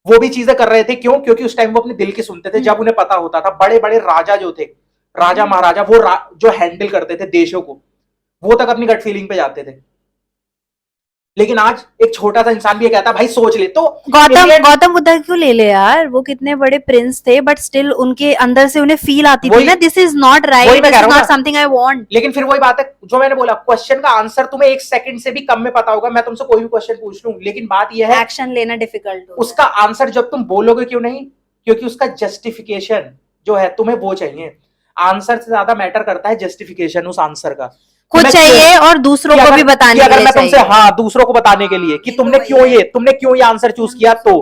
वो भी चीजें कर रहे थे। क्यों? क्योंकि उस टाइम वो अपने दिल की सुनते थे। जब उन्हें पता होता था, बड़े बड़े राजा जो थे, राजा महाराजा, वो जो हैंडल करते थे देशों को, वो तक अपनी गट फीलिंग पे जाते थे। लेकिन आज एक छोटा सा इंसान भी ये कहता है भाई सोच ले, तो गौतम बुद्ध क्यों ले ले यार, वो कितने बड़े प्रिंस थे, बट स्टिल उनके अंदर से उन्हें फील आती थी ना, this is not right, this is not something I want. लेकिन फिर वही बात है जो मैंने बोला, क्वेश्चन का आंसर तुम्हें 1 सेकंड से भी कम में पता होगा। मैं तुमसे कोई भी क्वेश्चन पूछ लूं, लेकिन बात यह है एक्शन लेना डिफिकल्ट होता उसका आंसर जब तुम बोलोगे, क्यों नहीं? क्योंकि उसका जस्टिफिकेशन जो है तुम्हें वो चाहिए। आंसर से ज्यादा मैटर करता है जस्टिफिकेशन उस आंसर का, खुद चाहिए और दूसरों को भी बताने के लिए मैं तुमसे, चाहिए। हाँ, दूसरों को बताने के लिए कि तुमने क्यों ये आंसर चूज किया। तो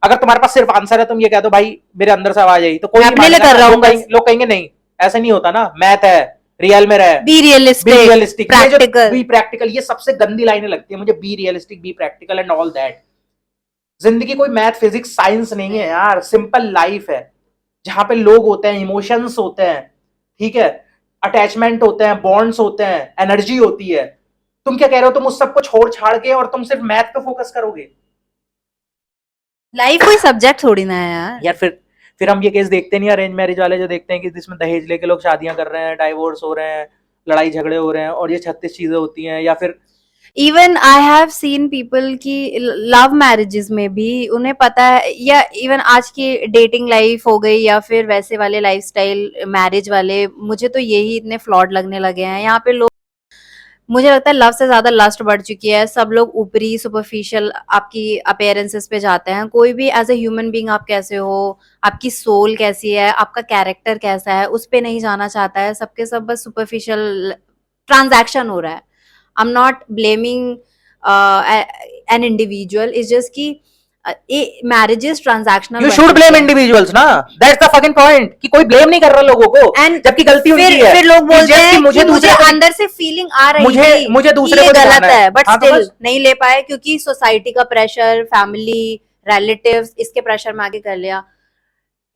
अगर तुम्हारे पास सिर्फ आंसर है, तुम ये कह दो भाई मेरे अंदर से आवाज आई, तो कोई अपने लिए कर रहा हूँ, लोग कहेंगे नहीं, ऐसा नहीं होता ना, मैथ है, रियल में रहे, be realistic, practical. Be practical, ये सबसे गंदी लाइनें लगती है मुझे, be realistic, be practical and all that. जिंदगी कोई मैथ फिजिक्स साइंस नहीं है यार, सिंपल लाइफ है जहां पे लोग होते हैं, इमोशंस होते हैं, ठीक है, अटैचमेंट होते हैं, बॉन्ड्स होते हैं, एनर्जी होती है। तुम क्या कह रहे हो? तुम उस सबको छोड़ छाड़ के और तुम सिर्फ मैथ पे फोकस करोगे? लाइफ कोई सब्जेक्ट थोड़ी ना है यार। फिर हम ये केस देखते नहीं, अरेंज मैरिज वाले जो देखते हैं कि जिसमें दहेज लेके लोग शादियां कर रहे हैं, डाइवोर्स हो रहे हैं, लड़ाई झगड़े हो रहे हैं, और ये 36 चीजें होती हैं। या फिर even I have seen people की लव मैरिजेस में भी उन्हें पता है, या इवन आज की डेटिंग लाइफ हो गई या फिर वैसे वाले लाइफस्टाइल मैरिज वाले, मुझे तो यही इतने फ्लॉड लगने लगे हैं। यहाँ पे लोग, मुझे लगता है लव से ज्यादा लस्ट बढ़ चुकी है। सब लोग ऊपरी सुपरफिशियल आपकी अपीयरेंसेस पे जाते हैं। कोई भी एज ए ह्यूमन बीइंग आप कैसे हो, आपकी सोल कैसी है, आपका कैरेक्टर कैसा है, उस पे नहीं जाना चाहता है। सबके सब बस सुपरफिशियल ट्रांजैक्शन हो रहा है। I am not blaming an individual, is just कि marriages transactional. You should blame individuals ना, दैट्स द फकिंग पॉइंट, कि कोई ब्लेम नहीं कर रहा लोगों को, एंड जबकि गलती उनकी है। फिर लोग बोलते हैं कि मुझे दूसरे अंदर से फीलिंग आ रही थी मुझे दूसरे कि को ये गलत दिखाना है, बट हाँ, तो स्टिल बस नहीं ले पाए क्योंकि सोसाइटी का प्रेशर, फैमिली, रिलेटिव्स, इसके प्रेशर में आगे कर लिया।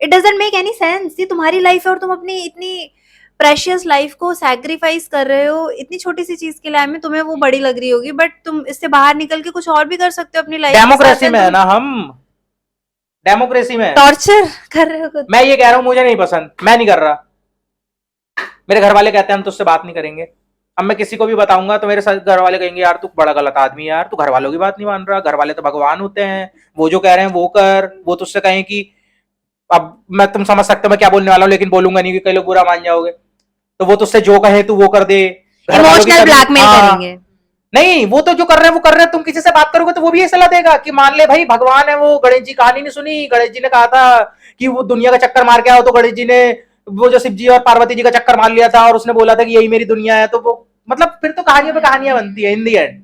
It doesn't make any sense. ये तुम्हारी लाइफ है और तुम अपनी इतनी प्रेशियस लाइफ को सैक्रिफाइस कर रहे हो इतनी छोटी सी चीज के लिए। में तुम्हें वो बड़ी लग रही होगी, बट तुम इससे बाहर निकल के कुछ और भी कर सकते हो अपनी लाइफ। डेमोक्रेसी में है ना, हम डेमोक्रेसी में टॉर्चर कर रहे हो खुद। मैं ये कह रहा हूं मुझे नहीं पसंद, मैं नहीं कर रहा, मेरे घर वाले कहते हैं हम तुझसे बात नहीं करेंगे। अब मैं किसी को भी बताऊंगा तो मेरे साथ घर वाले कहेंगे यार तू बड़ा गलत आदमी है यार, तू घर वालों की बात नहीं मान रहा। घर वाले तो भगवान होते हैं, वो जो कह रहे हैं वो कर। वो तुझसे कहें कि, अब मैं, तुम समझ सकते हो मैं क्या बोलने वाला हूँ, लेकिन बोलूंगा नहीं कि कई लोग बुरा मान जाओगे। तो वो तुझसे जो कहे तू वो कर दे, इमोशनल ब्लैकमेल करेंगे। नहीं, वो तो जो कर रहे हैं वो कर रहे हैं। तुम किसी से बात करोगे तो वो भी ये सलाह देगा कि मान ले भाई भगवान है वो, गणेश जी कहानी नहीं सुनी? गणेश जी ने कहा था कि वो दुनिया का चक्कर मार के आओ, तो गणेश जी ने वो जो शिव जी और पार्वती जी का चक्कर मार लिया था और उसने बोला था कि यही मेरी दुनिया है। तो वो मतलब फिर तो कहानियों पे कहानियां बनती है इन दी एंड।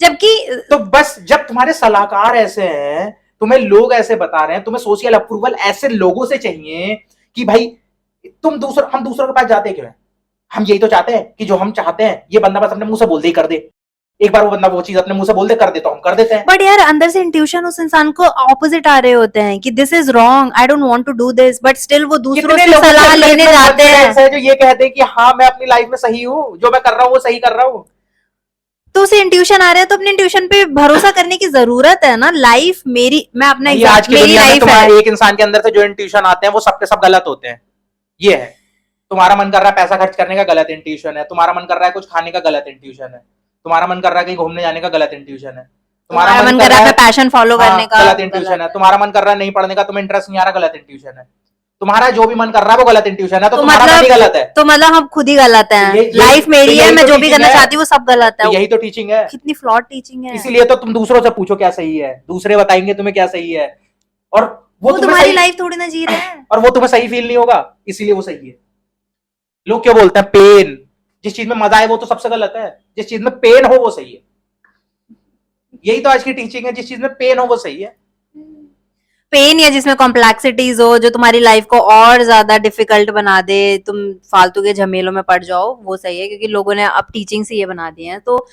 जबकि तो बस जब तुम्हारे सलाहकार ऐसे हैं, तुम्हें लोग ऐसे बता रहे हैं, तुम्हें सोशल अप्रूवल ऐसे लोगों से चाहिए कि भाई हम दूसरों के पास जाते क्यों हैं? हम यही तो चाहते हैं कि जो हम चाहते हैं ये बंदा बस अपने मुंह से बोल दे ही कर दे। एक बार वो बंदा वो चीज अपने मुंह से बोल दे कर दे तो हम कर देते हैं। बट यार अंदर से इंट्यूशन उस इंसान को ऑपोजिट आ रहे होते हैं कि this is wrong, I don't want to do this, but still वो दूसरों से सलाह लेने जाते हैं जो ये कहते हैं कि हाँ मैं अपनी लाइफ में सही हूँ, जो मैं कर रहा हूँ वो सही कर रहा हूँ। तो उसे इंट्यूशन आ रहा है तो अपने इंट्यूशन पे भरोसा करने की जरूरत है ना। लाइफ मेरी, मैं अपना आज की दुनिया में तुम्हारे एक इंसान के अंदर से जो इंट्यूशन आते हैं वो सबके सब गलत होते हैं। ये है, तुम्हारा मन कर रहा है पैसा खर्च करने का, गलत इंट्यूशन है। तुम्हारा मन कर रहा है कुछ खाने का, गलत इंट्यूशन है। तुम्हारा मन कर रहा है कहीं घूमने जाने का, गलत इंट्यूशन है। तुम्हारा मन कर रहा है पैशन फॉलो करने का, गलत इंट्यूशन है। तुम्हारा मन कर रहा है नहीं पढ़ने का, तुम्हें इंटरेस्ट नहीं आ रहा, गलत इंट्यूशन है। तुम्हारा जो भी मन कर रहा है वो गलत इंट्यूशन है। तो तुम्हारा मन ही गलत है। तो मतलब हम खुद ही गलत हैं। लाइफ मेरी है, मैं जो भी करना चाहती हूँ वो सब गलत है। यही तो टीचिंग है। कितनी फ्लॉड टीचिंग है। इसीलिए तो तुम दूसरों से पूछो क्या सही है, दूसरे बताएंगे तुम्हें क्या सही है, और वो तुम्हारी लाइफ थोड़ी ना जी रहे हैं, और वो तुम्हें सही फील नहीं होगा, इसीलिए वो सही है। लोग क्यों बोलते हैं पेन? जिस चीज में मजा है वो तो सबसे गलत है, जिस चीज में पेन हो वो सही है। यही तो आज की टीचिंग है, जिस चीज में पेन हो वो सही है। पेन या जिसमें कॉम्प्लेक्सिटीज हो जो तुम्हारी लाइफ को और ज्यादा डिफिकल्ट बना दे, तुम फालतू के झमेलों में पड़ जाओ, वो सही है। क्योंकि लोगों ने अब टीचिंग से ये बना दिए हैं। तो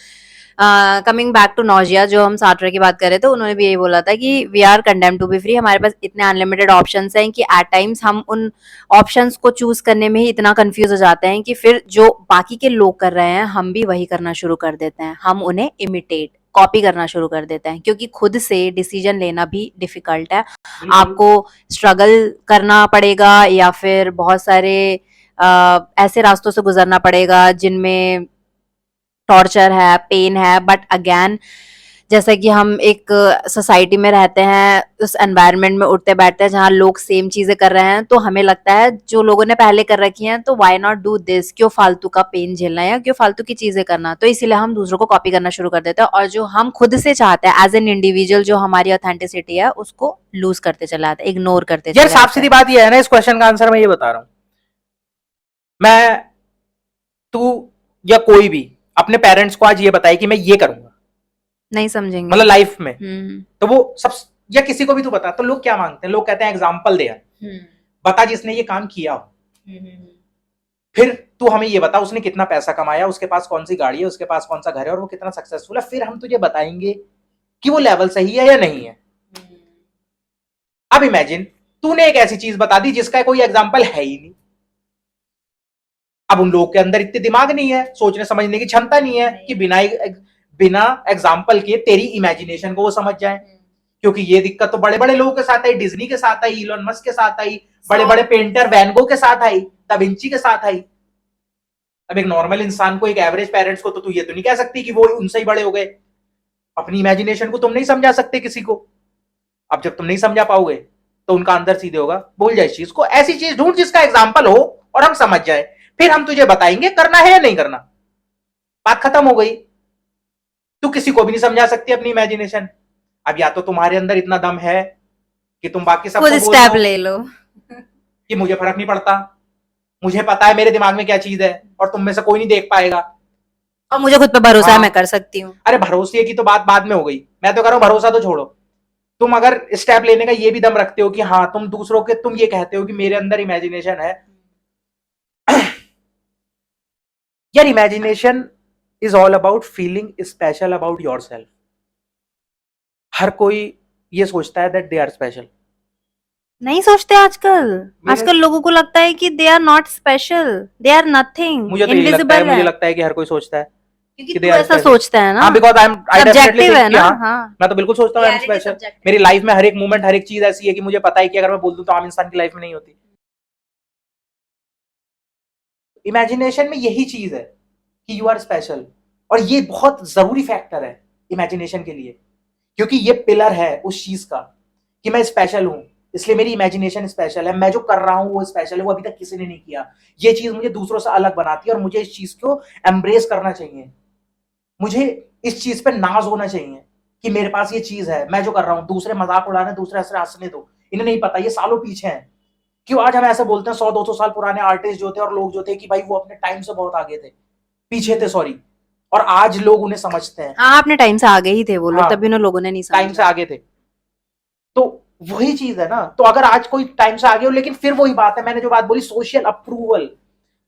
कमिंग बैक टू नौजिया, जो हम सार्टर की बात कर रहे थे, उन्होंने भी यही बोला था कि we are condemned to be free. हमारे पास इतने अनलिमिटेड ऑप्शंस हैं कि एट टाइम्स हम उन ऑप्शंस को चूज करने में ही इतना कंफ्यूज हो जाते हैं कि फिर जो बाकी के लोग कर रहे हैं हम भी वही करना शुरू कर देते हैं, हम उन्हें इमिटेट कॉपी करना शुरू कर देते हैं, क्योंकि खुद से डिसीजन लेना भी डिफिकल्ट है। बिल्कुल। आपको स्ट्रगल करना पड़ेगा या फिर बहुत सारे ऐसे रास्तों से गुजरना पड़ेगा जिनमें टॉर्चर है, पेन है, बट अगेन जैसे कि हम एक सोसाइटी में रहते हैं, उस एनवायरनमेंट में उठते बैठते हैं जहाँ लोग सेम चीजें कर रहे हैं, तो हमें लगता है जो लोगों ने पहले कर रखी हैं तो व्हाई नॉट डू दिस, क्यों फालतू का पेन झेलना है या क्यों फालतू की चीजें करना। तो इसीलिए हम दूसरों को कॉपी करना शुरू कर देते हैं, और जो हम खुद से चाहते हैं एज एन इंडिविजुअल, जो हमारी ऑथेंटिसिटी है, उसको लूज करते चले आते हैं, इग्नोर करते यार चले साफ आते सीधी हैं। बात ये है ना, इस क्वेश्चन का आंसर मैं ये बता रहा हूं। मैं, तू या कोई भी अपने पेरेंट्स को आज ये बताए कि मैं ये करूंगा, नहीं समझेंगे। मतलब लाइफ में, हम्म। तो वो सब, या किसी को भी तू बता, तो लोग क्या मांगते हैं? लोग कहते हैं एग्जाम्पल दे यार, बता जिसने ये काम किया हो। फिर तू हमें ये बता उसने कितना पैसा कमाया, उसके पास कौन सी गाड़ी है, उसके पास कौन सा घर है, और वो कितना सक्सेसफुल है, फिर हम तुझे बताएंगे कि वो लेवल सही है या नहीं है। अब इमेजिन तूने एक ऐसी चीज बता दी जिसका कोई एग्जाम्पल है ही नहीं। अब उन लोगों के अंदर इतने दिमाग नहीं है, सोचने समझने की क्षमता नहीं है कि बिना एग्जाम्पल के तेरी इमेजिनेशन को वो समझ जाए। क्योंकि ये दिक्कत तो बड़े बड़े लोगों के साथ आई, डिज्नी के साथ आई, इलॉन मस्क के साथ आई, बड़े बड़े पेंटर वैन गो के साथ आई, दा विंची के साथ आई। अब एक नॉर्मल इंसान को, एक एवरेज पेरेंट्स को, तो तू ये तो नहीं कह सकती कि वो उनसे ही बड़े हो गए। अपनी इमेजिनेशन को तुम नहीं समझा सकते किसी को। अब जब तुम नहीं समझा पाओगे तो उनका अंदर सीधे होगा, बोल जाए इस चीज को, ऐसी चीज ढूंढ जिसका एग्जाम्पल हो और हम समझ जाए, फिर हम तुझे बताएंगे करना है या नहीं करना। बात खत्म हो गई। तू किसी को भी नहीं समझा सकती अपनी इमेजिनेशन। अब या तो तुम्हारे अंदर इतना दम है कि तुम बाकी सबको खुद बोल स्टेप दो ले लो। कि मुझे फर्क नहीं पड़ता, मुझे पता है मेरे दिमाग में क्या चीज है, और तुम में से कोई नहीं देख पाएगा। और मुझे खुद पे भरोसा है, हाँ। मैं कर सकती हूँ। अरे भरोसे की तो बात बाद में हो गई, मैं तो कह रहा हूं भरोसा तो छोड़ो। तुम अगर स्टेप लेने का ये भी दम रखते हो कि हाँ तुम दूसरों के, तुम ये कहते हो कि मेरे अंदर इमेजिनेशन है। यार imagination is all about feeling special about yourself. हर कोई ये सोचता है दैट दे आर स्पेशल। नहीं सोचते आजकल। मेरे, आजकल लोगों को लगता है कि they are not special, they are nothing, मुझे तो यही लगता है, इनविजिबल मुझे है। लगता है कि हर कोई सोचता है क्योंकि कि दे तू आर ऐसा स्पेशल। सोचता है ना, हाँ, because I definitely subjective think है कि ना। हाँ, हाँ, मैं तो बिल्कुल सोचता हूँ I am reality special. Subjective मेरी है। लाइफ में हर एक मोमेंट, हर एक चीज ऐसी है कि मुझे पता है कि अगर मैं बोल दूं तो आम इंसान की लाइफ में नहीं होती। इमेजिनेशन में यही चीज है कि यू आर स्पेशल, और ये बहुत जरूरी फैक्टर है इमेजिनेशन के लिए, क्योंकि ये पिलर है उस चीज का कि मैं स्पेशल हूं, इसलिए मेरी इमेजिनेशन स्पेशल है, मैं जो कर रहा हूं वो स्पेशल है, वो अभी तक किसी ने नहीं किया। ये चीज मुझे दूसरों से अलग बनाती है, और मुझे इस चीज को एम्ब्रेस करना चाहिए। मुझे इस चीज पे नाज होना चाहिए कि मेरे पास ये चीज है, मैं जो कर रहा हूं, दूसरे मजाक उड़ाने, दूसरे ऐसे हंसने दो, इन्हें नहीं पता ये सालों पीछे हैं। क्यों आज हम ऐसे बोलते हैं, 100-200 साल पुराने आर्टिस्ट जो थे और लोग जो थे कि भाई वो अपने टाइम से बहुत आगे थे, पीछे थे, सॉरी, और आज लोग उन्हें समझते हैं। हाँ, अपने टाइम से आगे ही थे वो लोग, हाँ, तभी उन्हें लोगों ने नहीं टाइम से समझा। आगे थे। तो वही चीज है ना, तो अगर आज कोई टाइम से आगे हो, लेकिन फिर वही बात है, मैंने जो बात बोली, सोशल अप्रूवल।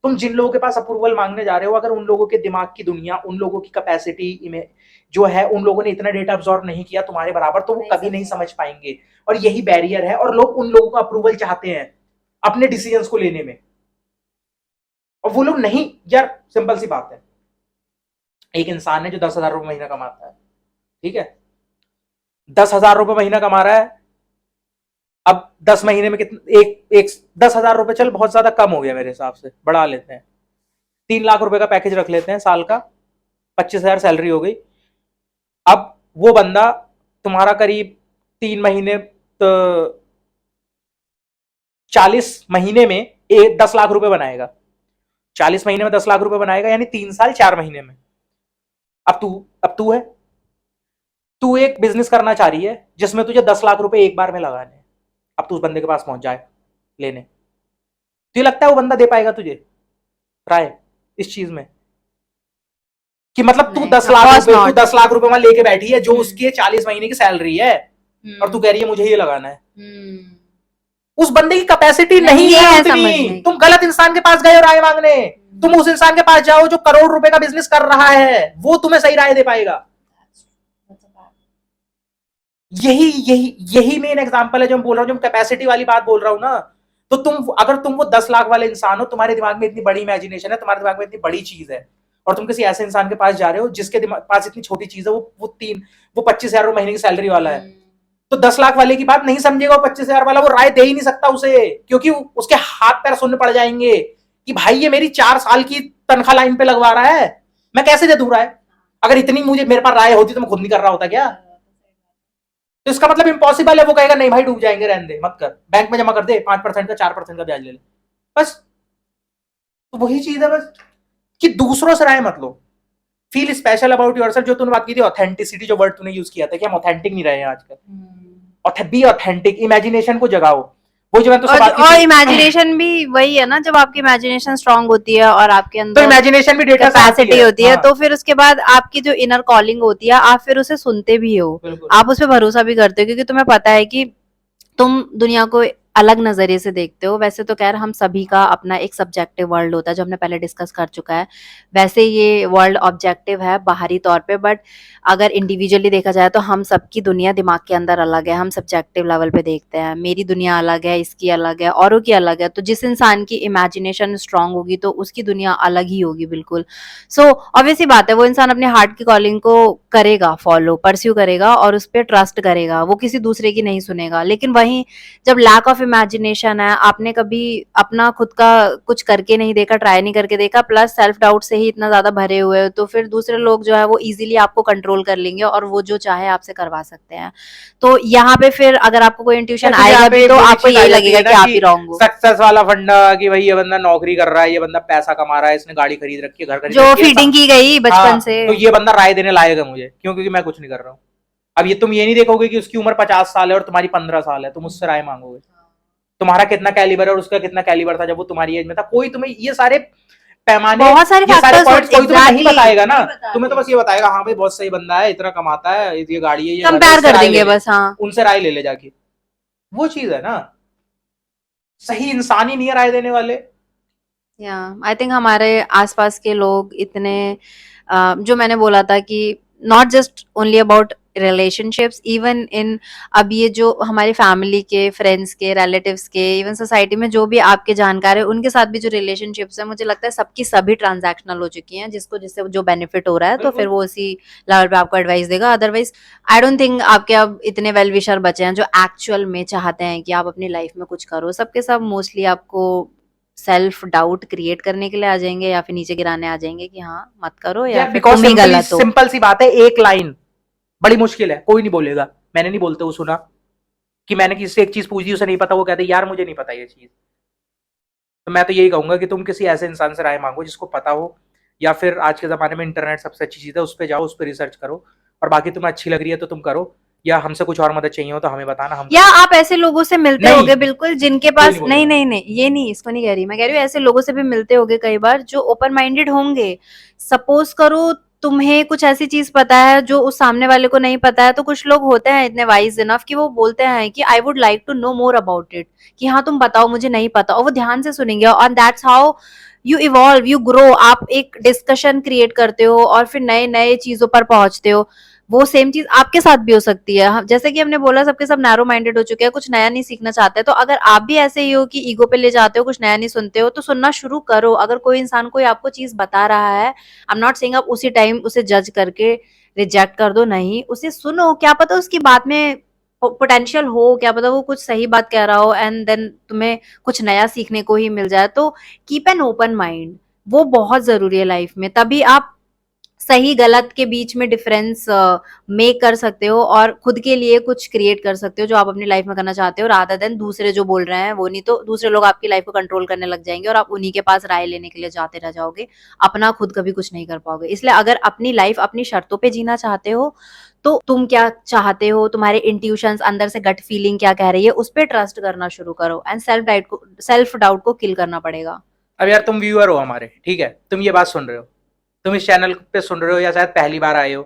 तुम जिन लोगों के पास अप्रूवल मांगने जा रहे हो, अगर उन लोगों के दिमाग की दुनिया, उन लोगों की कैपेसिटी में जो है, उन लोगों ने इतना डेटा अब्सॉर्ब नहीं किया तुम्हारे बराबर, तो वो कभी नहीं समझ पाएंगे। और यही बैरियर है, और लोग उन लोगों का अप्रूवल चाहते हैं अपने डिसीजंस को लेने में, और वो लोग नहीं। यार सिंपल सी बात है, एक इंसान है जो 10,000 रुपए महीना कमाता है, ठीक है, 10,000 रुपए महीना कमा रहा है। अब 10 महीने में कितना, एक एक 10,000 रुपए, चल बहुत ज्यादा कम हो गया मेरे हिसाब से, बढ़ा लेते हैं, 3 लाख रुपए का पैकेज रख लेते हैं साल का, 25,000 सैलरी हो गई। अब वो बंदा तुम्हारा करीब 3 महीने, तो 40 महीने में 10 लाख रुपए बनाएगा। 40 महीने में 10 लाख रुपए बनाएगा, यानी 3 साल 4 महीने में। अब तू है, तू एक बिजनेस करना चाह रही है जिसमें तुझे 10 लाख रुपए एक बार में लगाने हैं। अब तू उस बंदे के पास पहुंच जाए लेने, तुझे लगता है वो बंदा दे पाएगा तुझे राय इस चीज में? कि मतलब तू नहीं, 10 लाख of course रुपए, तू not. 10 लाख रुपए वहां लेके बैठी है जो उसके 40 महीने की सैलरी है, और तू कह रही है मुझे ये लगाना है। उस बंदे की कैपेसिटी नहीं नहीं है है उतनी। समझने की। तुम गलत इंसान के पास गए हो राय मांगने। तुम उस इंसान के पास जाओ जो करोड़ रुपए का बिजनेस कर रहा है, वो तुम्हें सही राय दे पाएगा। यही मेन एग्जांपल है जो मैं बोल रहा हूं, जो कैपेसिटी वाली बात बोल रहा हूं ना। तो अगर तुम वो 10 लाख वाले इंसान हो, तुम्हारे दिमाग में इतनी बड़ी इमेजिनेशन है, तुम्हारे दिमाग में इतनी बड़ी चीज है, और तुम किसी ऐसे इंसान के पास जा रहे हो जिसके पास इतनी छोटी चीज है, वो 25,000 महीने की सैलरी वाला है, तो 10 लाख वाले की बात नहीं समझेगा। वो 25,000 वाला वो राय दे ही नहीं सकता उसे, क्योंकि उसके हाथ पैर सुनने पड़ जाएंगे कि भाई ये मेरी 4 साल की तनख्वाह लाइन पे लगवा रहा है, मैं कैसे दे दूं राय? अगर इतनी मुझे मेरे पास राय होती तो मैं खुद नहीं कर रहा होता क्या? तो इसका मतलब इम्पॉसिबल है। वो कहेगा नहीं भाई डूब जाएंगे, रहने दे, मत कर, बैंक में जमा कर दे, 5% का 4% का ब्याज ले ले, बस। तो वही चीज है बस, कि दूसरों से राय मत लो। Feel special about yourself. जो तूने बात की थी ऑथेंटिसिटी, जो वर्ड तूने यूज किया था कि हम ऑथेंटिक नहीं रहे हैं आजकल। बी ऑथेंटिक, इमेजिनेशन को जगाओ। वो जो मैं तुझसे बात की और थी, इमेजिनेशन भी वही है ना, जब आपकी इमेजिनेशन स्ट्रांग होती है और आपके तो अंदर इमेजिनेशन भी डेटा से आती कैपेसिटी है। होती है, हाँ, तो फिर उसके बाद आपकी जो इनर कॉलिंग होती है, आप फिर उसे सुनते भी हो, बिल्कुल। आप उस पर भरोसा भी करते हो, क्योंकि तुम्हें पता है कि तुम दुनिया को अलग नजरिए से देखते हो। वैसे तो खैर हम सभी का अपना एक सब्जेक्टिव वर्ल्ड होता है, जो हमने पहले डिस्कस कर चुका है। वैसे ये वर्ल्ड ऑब्जेक्टिव है बाहरी तौर पे, बट अगर इंडिविजुअली देखा जाए तो हम सबकी दुनिया दिमाग के अंदर अलग है। हम सब्जेक्टिव लेवल पे देखते हैं, मेरी दुनिया अलग है, इसकी अलग है, औरों की अलग है। तो जिस इंसान की इमेजिनेशन स्ट्रांग होगी तो उसकी दुनिया अलग ही होगी, बिल्कुल। सो ऑब्वियसली बात है, वो इंसान अपने हार्ट की कॉलिंग को करेगा, फॉलो परस्यू करेगा और उस पर ट्रस्ट करेगा, वो किसी दूसरे की नहीं सुनेगा। लेकिन वहीं जब लैक ऑफ इमेजिनेशन है, आपने कभी अपना खुद का कुछ करके नहीं देखा, ट्राई नहीं करके देखा, प्लस सेल्फ डाउट से ही इतना ज्यादा भरे हुए हो, तो फिर दूसरे लोग जो है वो इजीली आपको कंट्रोल कर लेंगे और वो जो चाहे आपसे करवा सकते हैं। तो यहाँ पे फिर अगर आपको कोई इंट्यूशन फिर आएगा यहाँ पे भी एक तो वो भी आपको चीज आ यही जाती लगेगा है ना कि आप कि ही रॉन्ग हो। सक्सेस वाला फंडा, कि भाई ये बंदा नौकरी कर रहा है, ये बंदा पैसा कमा रहा है, इसने गाड़ी खरीद रखी है, घर खरीद जो रखी है, फीडिंग की गई बचपन हाँ, से। तो ये बंदा राय देने लायक है मुझे, क्यों? क्योंकि मैं कुछ नहीं कर रहा हूँ। अब ये तुम ये नहीं देखोगे कि उसकी उम्र 50 साल है और तुम्हारी 15 साल है, तुम उससे राय मांगोगे। तुम्हारा कितना कैलिबर है और उसका कितना कैलिबर था जब वो तुम्हारी एज में था, कोई तुम्हें ये सारे पैमाने, बहुत सारे ये सारे फैक्टर्स पॉइंट्स होते, कोई तुम्हें नहीं एग्जैक्टली बताएगा ना। नहीं तुम्हें तो बताते, बस ये बताएगा हाँ भाई बहुत सही बंदा है, इतना कमाता है, ये गाड़ी है, ये घर है, कंपेयर इससे कर राय ले देंगे ले, बस। हाँ, उनसे राय ले ले जाके। वो चीज है ना, सही इंसान ही नहीं है राय देने वाले। या आई थिंक हमारे आसपास के लोग इतने जो मैंने बोला था कि not just only about relationships, even in अब ये जो हमारी फैमिली के, फ्रेंड्स के, रिलेटिव्स के, इवन सोसाइटी में जो भी आपके जानकार है, उनके साथ भी जो रिलेशनशिप्स है, मुझे लगता है सबकी सभी ट्रांजैक्शनल हो चुकी हैं, जिसको जिससे जो बेनिफिट हो रहा है तो फिर बिल्कुल। वो उसी लेवल पे आपको एडवाइस देगा। अदरवाइज आई डोंट थिंक आपके अब इतने वेल विशर बचे हैं जो एक्चुअल में चाहते हैं कि आप अपनी लाइफ में कुछ करो। सबके सब मोस्टली आपको सेल्फ डाउट क्रिएट करने के लिए आ जाएंगे, या फिर नीचे गिराने आ जाएंगे कि हाँ मत करो, या यार फिर बिकॉज तुम ही सिंपली गलत हो। सिंपल सी बात है, एक लाइन बड़ी मुश्किल है, कोई नहीं बोलेगा। मैंने नहीं बोलते वो सुना कि मैंने किसी से एक चीज पूछी, उसे नहीं पता, वो कहते यार मुझे नहीं पता ये चीज। तो मैं तो यही कहूंगा कि तुम किसी ऐसे इंसान से राय मांगो जिसको पता हो, या फिर आज के जमाने में इंटरनेट सबसे अच्छी चीज है, उस पर जाओ, उस पर रिसर्च करो, और बाकी तुम्हें अच्छी लग रही है तो तुम करो, या हमसे कुछ और मदद चाहिए हो तो हमें बताना, हम या कर आप ऐसे लोगों से मिलते नहीं, होगे बिल्कुल जिनके कोई पास नहीं नहीं बोलेगा। नहीं नहीं, ये नहीं, इसको नहीं कह रही मैं, कह रही हूँ ऐसे लोगों से भी मिलते होगे कई बार जो ओपन माइंडेड होंगे। सपोज करो तुम्हें कुछ ऐसी चीज पता है जो उस सामने वाले को नहीं पता है, तो कुछ लोग होते हैं इतने वाइज इनफ कि वो बोलते हैं कि I would like to know more about it, कि हाँ तुम बताओ मुझे नहीं पता, और वो ध्यान से सुनेंगे, और that's how you evolve, you grow. आप एक डिस्कशन क्रिएट करते हो और फिर नए नए चीजों पर पहुंचते हो। वो सेम चीज आपके साथ भी हो सकती है। जैसे कि हमने बोला सबके सब नैरो माइंडेड हो चुके हैं, कुछ नया नहीं सीखना चाहते, तो अगर आप भी ऐसे ही हो कि ईगो पे ले जाते हो, कुछ नया नहीं सुनते हो, तो सुनना शुरू करो। अगर कोई इंसान कोई आपको चीज बता रहा है, आई एम नॉट सेइंग आप उसी टाइम उसे जज करके रिजेक्ट कर दो, नहीं, उसे सुनो, क्या पता उसकी बात में पोटेंशियल हो, क्या पता वो कुछ सही बात कह रहा हो, एंड देन तुम्हें कुछ नया सीखने को ही मिल जाए। तो कीप एन ओपन माइंड, वो बहुत जरूरी है लाइफ में, तभी आप सही गलत के बीच में डिफरेंस मेक कर सकते हो और खुद के लिए कुछ क्रिएट कर सकते हो जो आप अपनी लाइफ में करना चाहते हो, रादर देन दूसरे जो बोल रहे हैं वो। नहीं तो दूसरे लोग आपकी लाइफ को कंट्रोल करने लग जाएंगे और आप उन्हीं के पास राय लेने के लिए जाते रह जाओगे, अपना खुद कभी कुछ नहीं कर पाओगे। इसलिए अगर अपनी लाइफ अपनी शर्तों पे जीना चाहते हो, तो तुम क्या चाहते हो, तुम्हारे इंट्यूशंस अंदर से गट फीलिंग क्या कह रही है, उस पर ट्रस्ट करना शुरू करो, एंड सेल्फ डाउट को किल करना पड़ेगा। अब यार तुम व्यूअर हो हमारे, ठीक है, तुम ये बात सुन रहे हो, तुम इस चैनल पे सुन रहे हो या शायद पहली बार आए हो,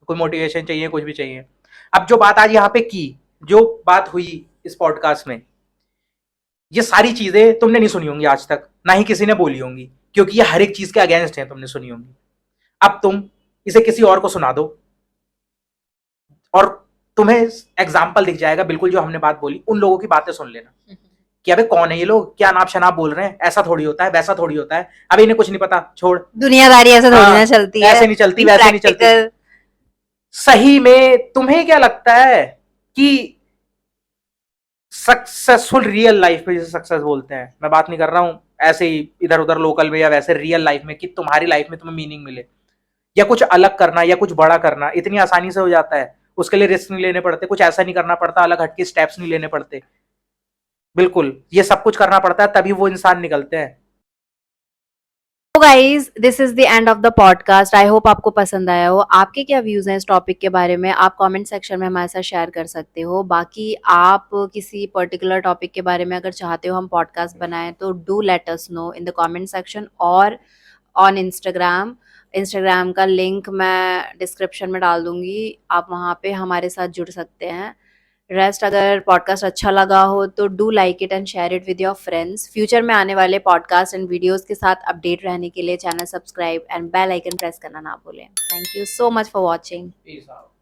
कोई मोटिवेशन चाहिए, कुछ भी चाहिए। अब जो बात आज यहाँ पे की, जो बात हुई इस पॉडकास्ट में, ये सारी चीजें तुमने नहीं सुनी होंगी आज तक, ना ही किसी ने बोली होंगी, क्योंकि ये हर एक चीज के अगेंस्ट है, तुमने सुनी होंगी। अब तुम इसे किसी और को सुना दो और तुम्हें एग्जाम्पल दिख जाएगा बिल्कुल जो हमने बात बोली, उन लोगों की बातें सुन लेना कि अबे कौन है ये लोग, क्या नाप शनाप बोल रहे हैं, ऐसा थोड़ी होता है, वैसा थोड़ी होता है, अबे इन्हें कुछ नहीं पता, छोड़। दुनियादारी ऐसे थोड़ी ना हाँ, चलती है, ऐसे नहीं चलती, बी वैसे नहीं चलती। प्रैक्टिकल। सही में तुम्हें क्या लगता है कि सक्सेसफुल रियल लाइफ में, जिसे सक्सेस बोलते हैं, मैं बात नहीं कर रहा हूं ऐसे ही इधर उधर लोकल में या वैसे, रियल लाइफ में, कि तुम्हारी लाइफ में तुम्हें मीनिंग मिले या कुछ अलग करना या कुछ बड़ा करना इतनी आसानी से हो जाता है? उसके लिए रिस्क नहीं लेने पड़ते, कुछ ऐसा नहीं करना पड़ता, अलग हटके स्टेप्स नहीं लेने पड़ते। बिल्कुल, ये सब कुछ करना पड़ता है, तभी वो इंसान निकलते हैं। तो guys, this is the end of the podcast. I hope आपको पसंद आया हो। आपके क्या व्यूज हैं इस टॉपिक के बारे में, आप कमेंट सेक्शन में हमारे साथ शेयर कर सकते हो। बाकी आप किसी पर्टिकुलर टॉपिक के बारे में अगर चाहते हो हम पॉडकास्ट बनाएं तो do let us know in the comment section और ऑन इंस्टाग्राम का लिंक मैं डिस्क्रिप्शन में डाल दूंगी, आप वहाँ पे हमारे साथ जुड़ सकते हैं। रेस्ट, अगर पॉडकास्ट अच्छा लगा हो तो do like it and share it with your friends. Future में आने वाले पॉडकास्ट एंड वीडियोस के साथ अपडेट रहने के लिए channel subscribe and bell icon press करना ना भूलें। Thank you so much for watching. Peace out.